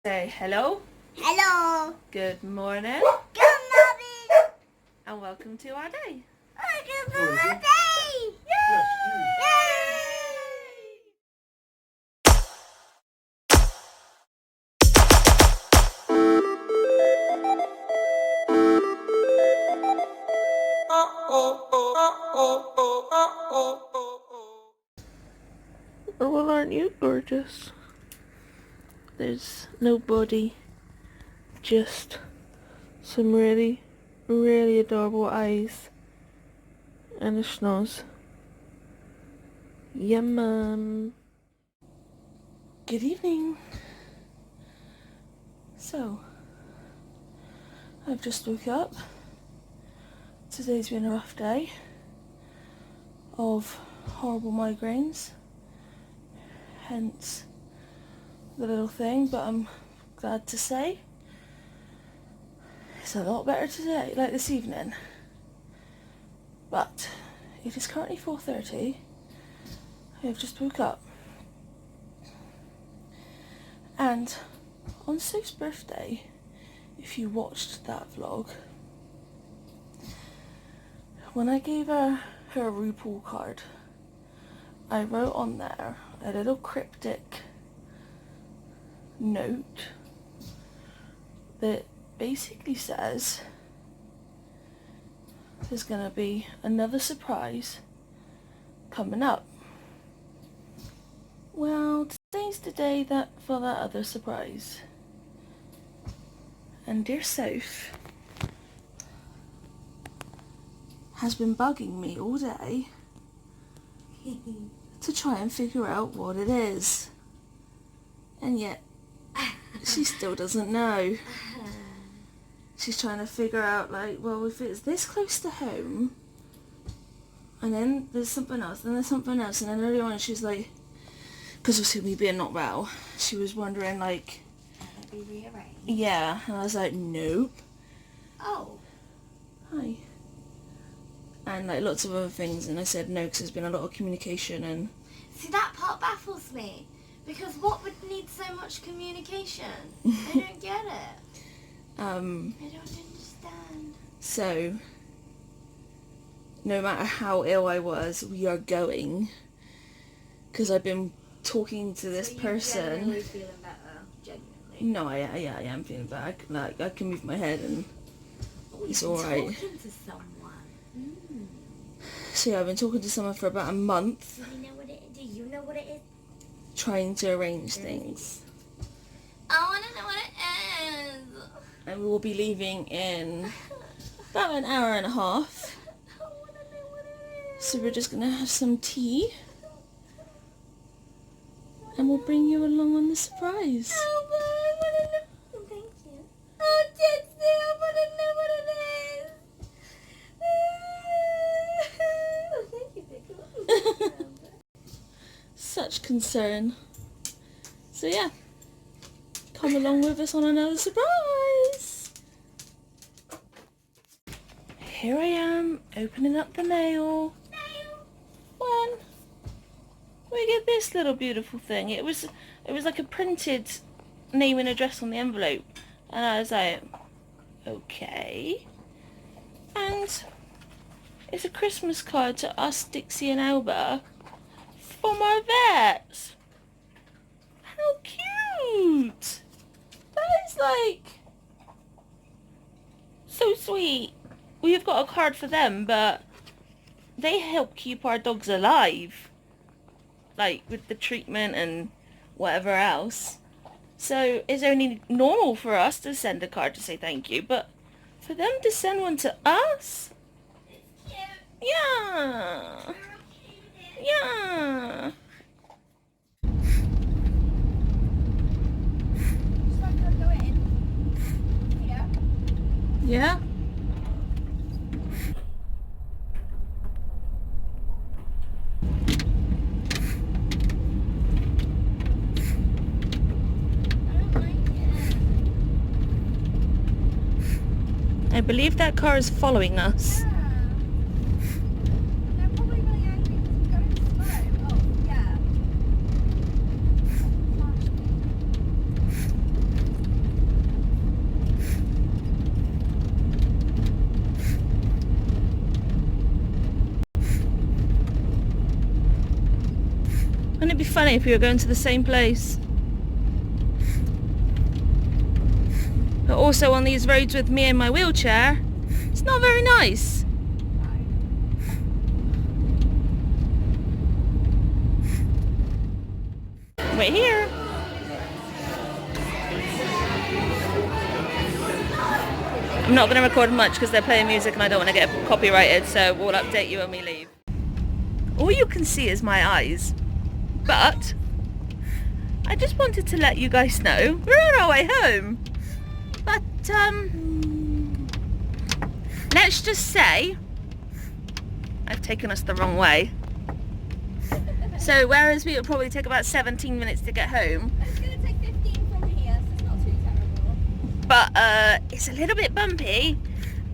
Say hello. Hello. Good morning. Good morning. And welcome to our day. Good morning. Yay! Oh, well, aren't you gorgeous? There's no body, just some really, really adorable eyes and a schnoz. Yum. Good evening. So, I've just woke up. Today's been a rough day of horrible migraines, hence the little thing, but I'm glad to say it's a lot better today, like this evening. But it is currently 4:30. I have just woke up, and on Soph's birthday, if you watched that vlog, when I gave her RuPaul card, I wrote on there a little cryptic note that basically says there's gonna be another surprise coming up. Well, today's the day for that other surprise. And dear Soph has been bugging me all day to try and figure out what it is. And yet, she still doesn't know. She's trying to figure out, like, well, if it's this close to home, and then there's something else, and then earlier on she's like, because obviously me being not well, she was wondering, like, Be rearranged. yeah, and I was like, nope. Oh. Hi. And, like, lots of other things, and I said no, because there's been a lot of communication, and... See, that part baffles me. Because what would need so much communication? I don't get it. I don't understand. So, no matter how ill I was, we are going. Because I've been talking to this person. You're generally feeling better, genuinely. No, I am feeling bad. Like, I can move my head and it's alright. Talking to someone. So yeah, I've been talking to someone for about a month. Do you know what it is? Trying to arrange things. I want to know what it is. And we will be leaving in about an hour and a half. I want to know what it is. So we're just going to have some tea. And we'll bring you along on the surprise. Oh, but I want to know. Thank you. Oh, Dixie, I want to know what it is. Oh, thank you, Pickle. Such concern. So yeah, come along with us on another surprise. Here I am, opening up the mail. One. We get this little beautiful thing. It was like a printed name and address on the envelope, and I was like, okay. And it's a Christmas card to us, Dixie and Alba, from our vet. How cute! That is like so sweet. We've got a card for them, but they help keep our dogs alive, like with the treatment and whatever else. So it's only normal for us to send a card to say thank you, but for them to send one to us, It's cute. yeah, yeah. Go in. Here. Yeah. I don't like it. I believe that car is following us. Yeah. They're probably really angry because we're going slow. Oh, yeah. funny if we were going to the same place. But also on these roads with me and my wheelchair, it's not very nice. Right here. I'm not going to record much because they're playing music and I don't want to get copyrighted, so we'll update you when we leave. All you can see is my eyes, but I just wanted to let you guys know we're on our way home. But let's just say I've taken us the wrong way. So whereas we would probably take about 17 minutes to get home, It's going to take 15 from here, so it's not too terrible. but it's a little bit bumpy.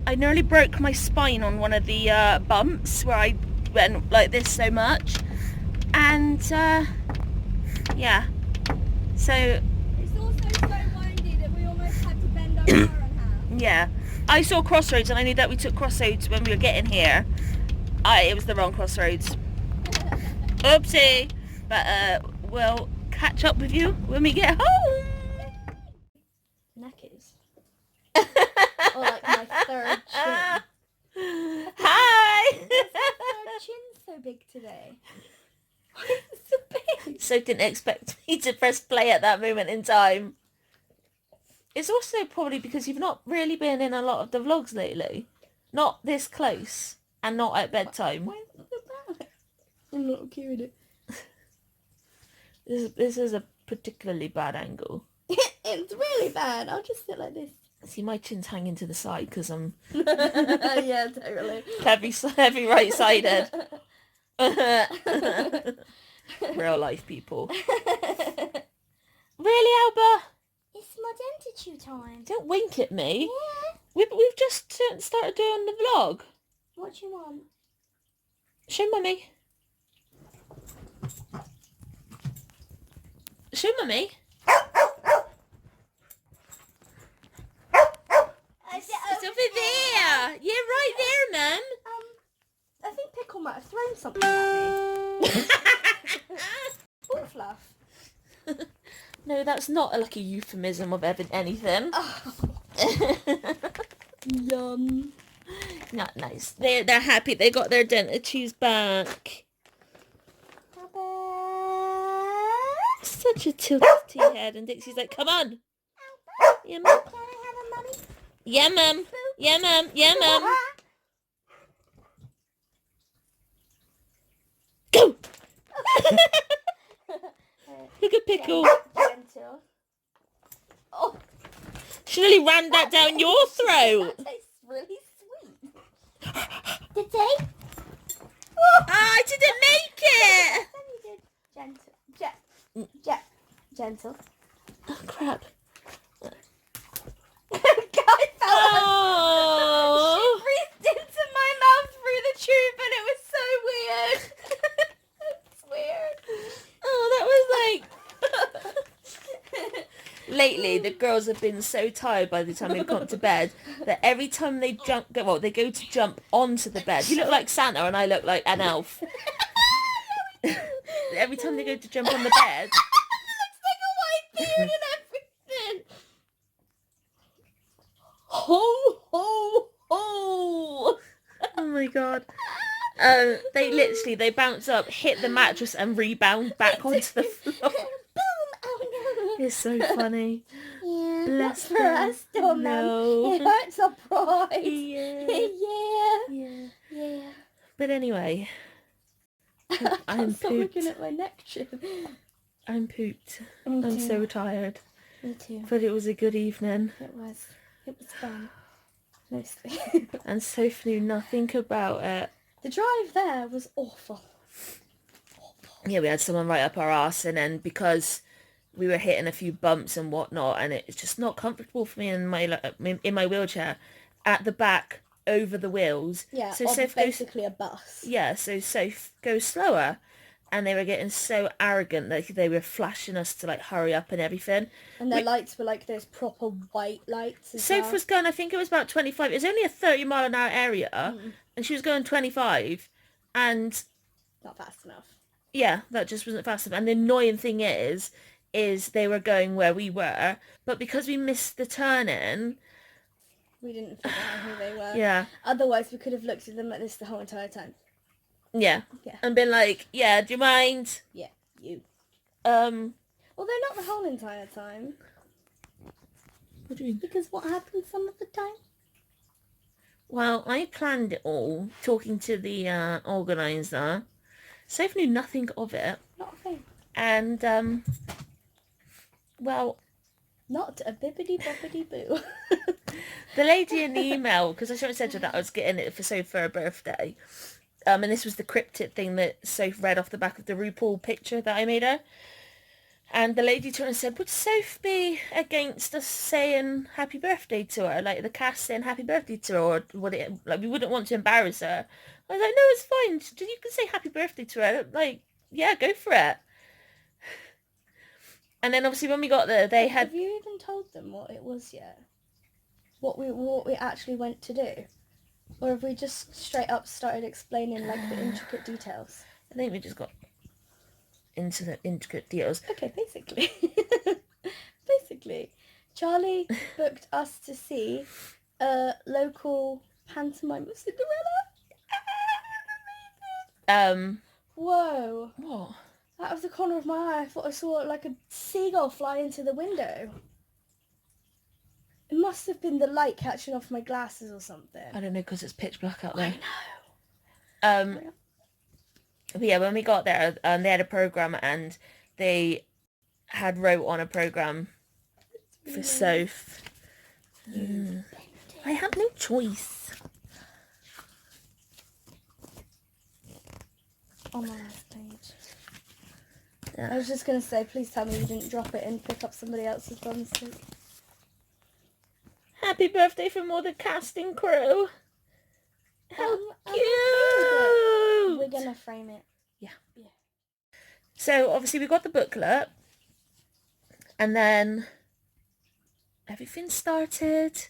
I nearly broke my spine on one of the bumps where I went like this so much, and yeah, so It's also so windy that we almost had to bend our car in half. yeah, I saw crossroads and I knew that we took crossroads when we were getting here. It was the wrong crossroads. Oopsie. But we'll catch up with you when we get home. Knackers. Or like my third chin. Hi. Third chin's so big today. Why is it so big? So didn't expect me to press play at that moment in time. It's also probably because you've not really been in a lot of the vlogs lately. Not this close and not at bedtime. Why is it so bad? I'm not carrying it. This is a particularly bad angle. It's really bad. I'll just sit like this. See, my chin's hanging to the side because I'm Yeah, totally. heavy right-sided. Real life people. Really, Alba? It's my dentistry time. Don't wink at me. Yeah. We've just started doing the vlog. What do you want? Show mummy. Show mummy. It's over there. Yeah, right there, Mum. I think Pickle might have thrown something at me. Ball fluff. No, that's not like a euphemism of anything. Oh. Yum. Not nice. They're happy. They got their dentistries back. Such a tilty head, and Dixie's like, "Come on." Yeah, Mum. Can I have a mummy? Yeah, Mum. Yeah, Mum. Yeah, Mum. Go. Look at Pickle. Gentle. Oh, She nearly rammed that down your throat. that tastes really sweet. Did they? I didn't make it. Then you did. Gentle. Oh crap. Guy fell on. Oh. She breathed into my mouth through the tube and it was so weird. It's weird. Oh, that was like... Lately, the girls have been so tired by the time they've gone to bed that every time they they go to jump onto the bed. You look like Santa and I look like an elf. Every time they go to jump on the bed... It looks like a white beard and everything. Ho, ho, ho! Oh my god. They bounce up, hit the mattress and rebound back onto the floor. Boom! Oh no. It's so funny. Yeah, Bless not for them. us, though, Mum. No. It hurts our pride. Yeah. Yeah. Yeah. Yeah. But anyway, I'm Stop pooped. looking at my neck chin. I'm pooped. Me I'm too. so tired. Me too. But it was a good evening. It was fun. Mostly. And Soph knew nothing about it. The drive there was awful. Yeah, we had someone right up our arse, and then because we were hitting a few bumps and whatnot, and it's just not comfortable for me in my wheelchair. At the back, over the wheels. Yeah, so of Soph basically a bus. Yeah, so Soph goes slower. And they were getting so arrogant that they were flashing us to like hurry up and everything. And their lights were like those proper white lights as Soph well. was going, I think it was about 25. It was only a 30-mile-an-hour area. And she was going 25. And Not fast enough. Yeah, that just wasn't fast enough. And the annoying thing is they were going where we were, but because we missed the turn-in, We didn't figure out who they were. yeah, Otherwise, we could have looked at them like this the whole entire time. yeah, Yeah. and been like, yeah, do you mind? Yeah, you. Although not the whole entire time. What do you mean? Because what happens some of the time? Well, I planned it all, talking to the organizer. Soph knew nothing of it. Not a thing. And, well... Not a bibbidi-bobbidi-boo. The lady in the email, because I should have said to her that I was getting it for Soph for her birthday. And this was the cryptic thing that Soph read off the back of the RuPaul picture that I made her. And the lady turned and said, would Soph be against us saying happy birthday to her? Like the cast saying happy birthday to her? Or would it, like, we wouldn't want to embarrass her. I was like, no, it's fine. You can say happy birthday to her. Like, yeah, go for it. And then obviously when we got there, they had... Have you even told them what it was yet? What we actually went to do? Or have we just straight up started explaining like the intricate details? I think we just got into the intricate details. Okay, basically. Charlie booked us to see a local pantomime of Cinderella. Whoa. What? Out of the corner of my eye, I thought I saw like a seagull fly into the window. It must have been the light catching off my glasses or something. I don't know, because it's pitch black out there. I know. But yeah, when we got there, they had a program and they had wrote on a program for Soph. I had no choice. On my last page. Yeah. I was just going to say, please tell me you didn't drop it and pick up somebody else's by mistake. Happy birthday from all the cast and crew. How cute! We're going to frame it. Yeah. So obviously we got the booklet and then everything started.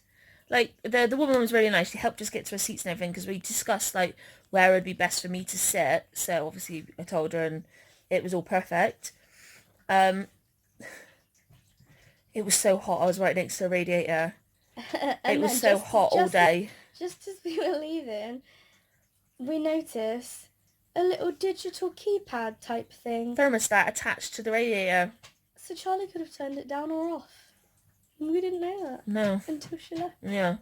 Like the woman was really nice. She helped us get to our seats and everything because we discussed like where it would be best for me to sit. So obviously I told her and it was all perfect. It was so hot. I was right next to the radiator. It was so hot all day. Just as we were leaving, we noticed a little digital keypad type thing. Thermostat attached to the radiator. So Charlie could have turned it down or off. And we didn't know that. No. Until she left. Yeah.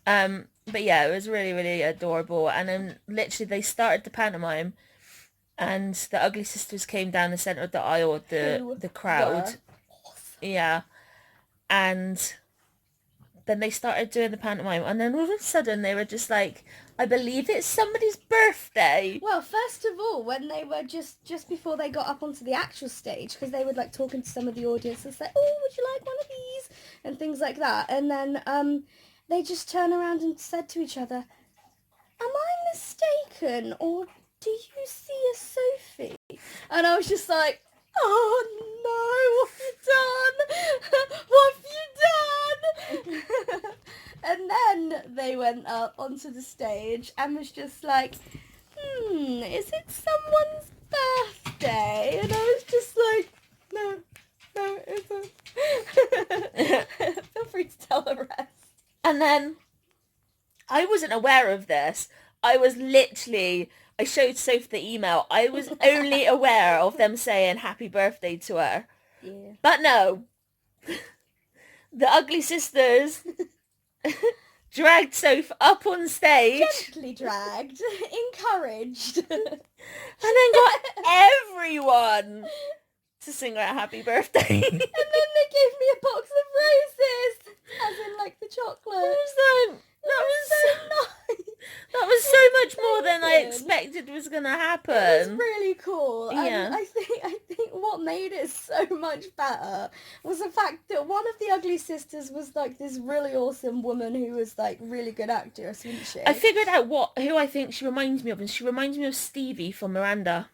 But yeah, it was really, really adorable. And then literally they started the pantomime and the Ugly Sisters came down the centre of the aisle of the crowd. Awesome. Yeah. And then they started doing the pantomime and then all of a sudden they were just like, I believe it's somebody's birthday. Well, first of all, when they were just before they got up onto the actual stage, because they were like talking to some of the audience and say, oh, would you like one of these? And things like that. And then they just turned around and said to each other, am I mistaken or do you see a Sophie? And I was just like, oh no, what have you done? What have you done? And then they went up onto the stage and was just like, is it someone's birthday? And I was just like, no, it isn't. Feel free to tell the rest. And then I wasn't aware of this. I showed Soph the email. I was only aware of them saying happy birthday to her. Yeah. But no. The Ugly Sisters dragged Soph up on stage. Gently dragged, encouraged. And then got everyone to sing her a happy birthday. And then they gave me a box of roses, as in like the chocolate. That was so much more than I expected was gonna happen. It was really cool. Yeah. And I think what made it so much better was the fact that one of the Ugly Sisters was like this really awesome woman who was like really good actress, wasn't she? I figured out who I think she reminds me of, and she reminds me of Stevie from Miranda.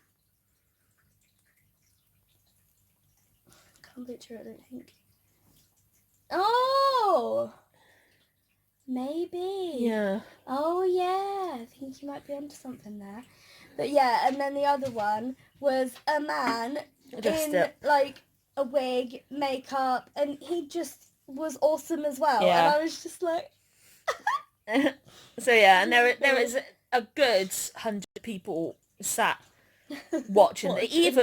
Can't picture it, I don't think. Oh! Maybe. Yeah. Oh yeah, I think think you might be onto something there. But yeah, and then the other one was a man Dressed in up. like a wig, makeup, and he just was awesome as well. Yeah. And I was just like, So yeah, and there was a good 100 people sat watching,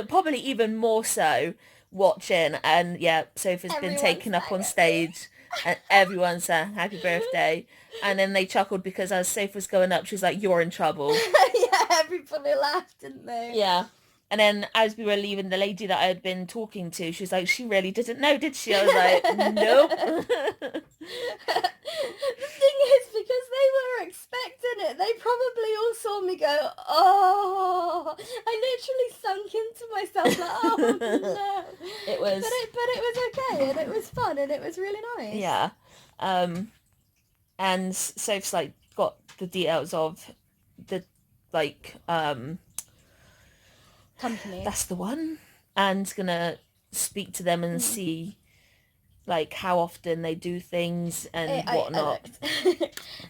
probably even more so watching, and yeah, Sophie's been Everyone taken up sang on it. stage and everyone sang happy birthday, and then they chuckled because as Sophie was going up, she was like, "You're in trouble." Yeah, everybody laughed, didn't they? Yeah. And then as we were leaving, the lady that I had been talking to, she was like, "She really didn't know, did she?" I was like, "Nope." The thing is, because they were expecting it, they probably all saw me go, "Oh!" I literally sunk into myself like, "Oh no!" It was, but it was okay, and it was fun, and it was really nice. yeah. And Soph's like got the details of the like Company. that's the one, and gonna speak to them and see like how often they do things and whatnot.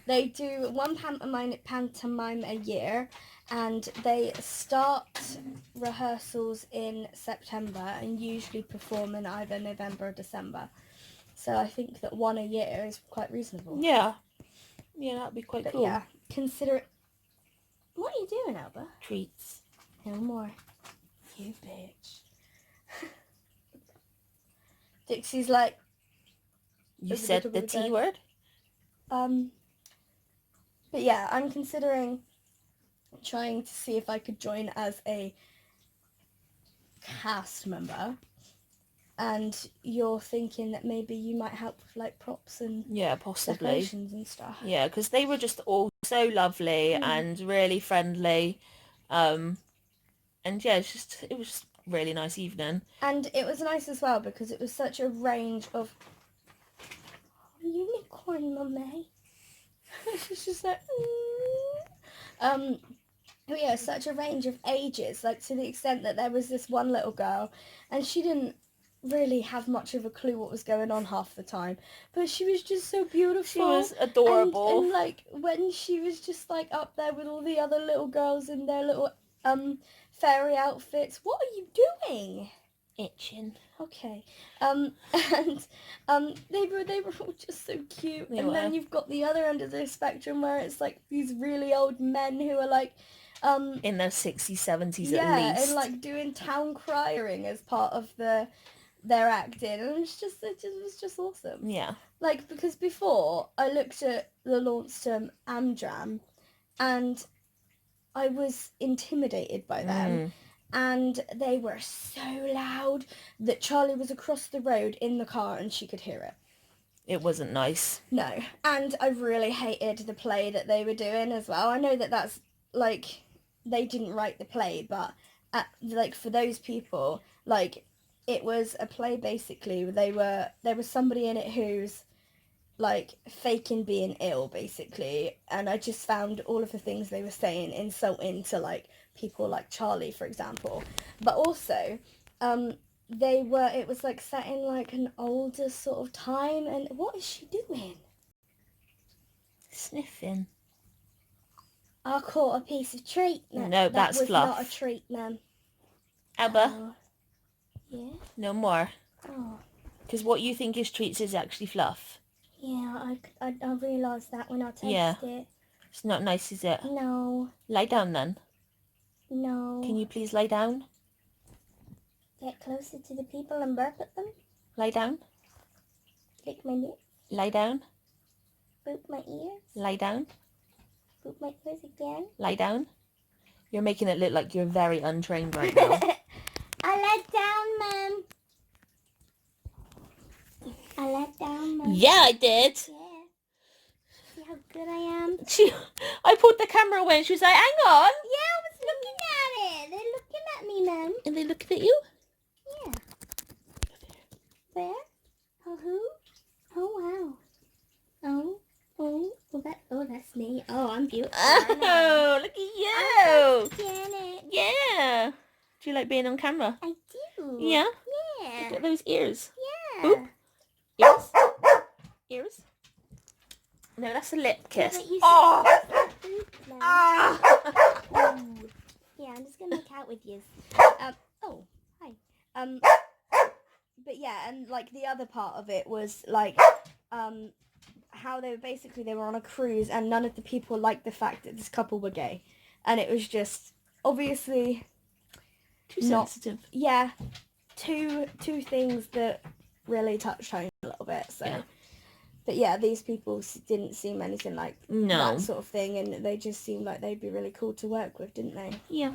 They do one pantomime a year, and they start rehearsals in September and usually perform in either November or December. So I think that one a year is quite reasonable. Yeah, that'd be quite cool. Yeah, consider it. What are you doing, Alba? Treats. No more. You bitch. Dixie's like, You said the T word? But yeah, I'm considering trying to see if I could join as a cast member. And you're thinking that maybe you might help with like props and possibly decorations and stuff. Yeah, because they were just all so lovely and really friendly. And yeah, it was just a really nice evening. And it was nice as well because it was such a range of unicorn, mummy. She's just like, but yeah, such a range of ages, like to the extent that there was this one little girl, and she didn't really have much of a clue what was going on half the time, but she was just so beautiful. She was adorable. And like when she was just like up there with all the other little girls in their little fairy outfits. What are you doing? Itching. Okay. And they were all just so cute. Then you've got the other end of the spectrum where it's like these really old men who are like in their 60s, 70s at least. Yeah, and like doing town criering as part of their acting, and it was just awesome. Yeah. Like, because before I looked at the Launceston Amdram and I was intimidated by them. And they were so loud that Charlie was across the road in the car and she could hear it. It wasn't nice. No. And I really hated the play that they were doing as well. I know that that's, like, they didn't write the play, but, like, for those people, like, it was a play, basically. There was somebody in it who's, like, faking being ill, basically. And I just found all of the things they were saying insulting to, like, people like Charlie, for example. But also, it was like set in like an older sort of time. And what is she doing? Sniffing. I caught a piece of treat. No, that's was fluff. Not a treat, ma'am. Alba. Oh. Yeah? No more. Oh. Because what you think is treats is actually fluff. Yeah, I realised that when I tasted it. It's not nice, is it? No. Lie down then. No. Can you please lie down? Get closer to the people and burp at them. Lie down. Lick my lips. Lie down. Boop my ears. Lie down. Boop my ears again. Lie down. You're making it look like you're very untrained right now. I let down, Mum. I let down, Mum. Yeah, I did. Yeah. See how good I am? I pulled the camera away and she was like, hang on. Yeah, I was looking at it. They're looking at me, Mum. And they looking at you? Yeah. Where? Oh, who? Oh, wow. Oh, that's me. Oh, I'm beautiful. Oh, look at you. Janet. Yeah. Do you like being on camera? I do. Yeah? Yeah. Look at those ears. Yeah. Oop. Ears? Ears? No, that's a lip kiss. Yeah, Oh! now. Ah! Ooh. Yeah, I'm just gonna make out with you. Oh, hi. But yeah, and like the other part of it was like, how they were on a cruise and none of the people liked the fact that this couple were gay, and it was just obviously Too not sensitive. yeah, two things that really touched home a little bit. So. Yeah. But yeah, these people didn't seem anything like No. that sort of thing, and they just seemed like they'd be really cool to work with, didn't they? Yeah.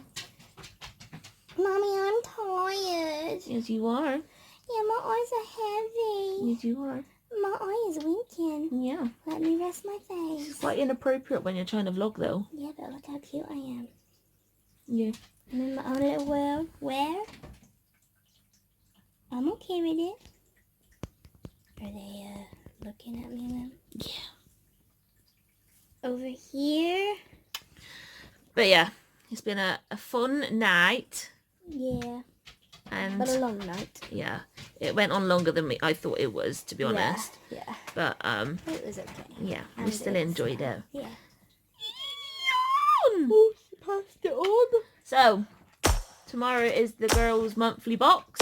Mommy, I'm tired. Yes, you are. Yeah, my eyes are heavy. Yes, you are. My eye is winking. Yeah. Let me rest my face. It's quite inappropriate when you're trying to vlog, though. Yeah, but look how cute I am. Yeah. I'm in my own little world. Where? I'm okay with it. Are they looking at me then? Yeah. Over here? But yeah, it's been a fun night. Yeah. And But a long night. yeah, it went on longer than I thought it was, to be honest. Yeah. But It was okay. yeah, we And still it's enjoyed it. Yeah. Oh, she passed it on. so tomorrow is the girls' monthly box.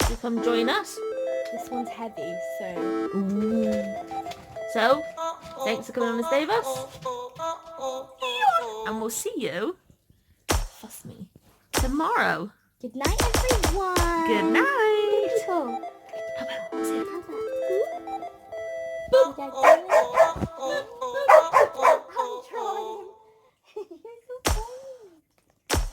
So come join us. This one's heavy, so. Ooh. So thanks for coming on to stay with us, and we'll see you. Fuss me tomorrow. Good night, everyone. Good night. Beautiful. Say it. Did I do it? I'm trying. You're so funny.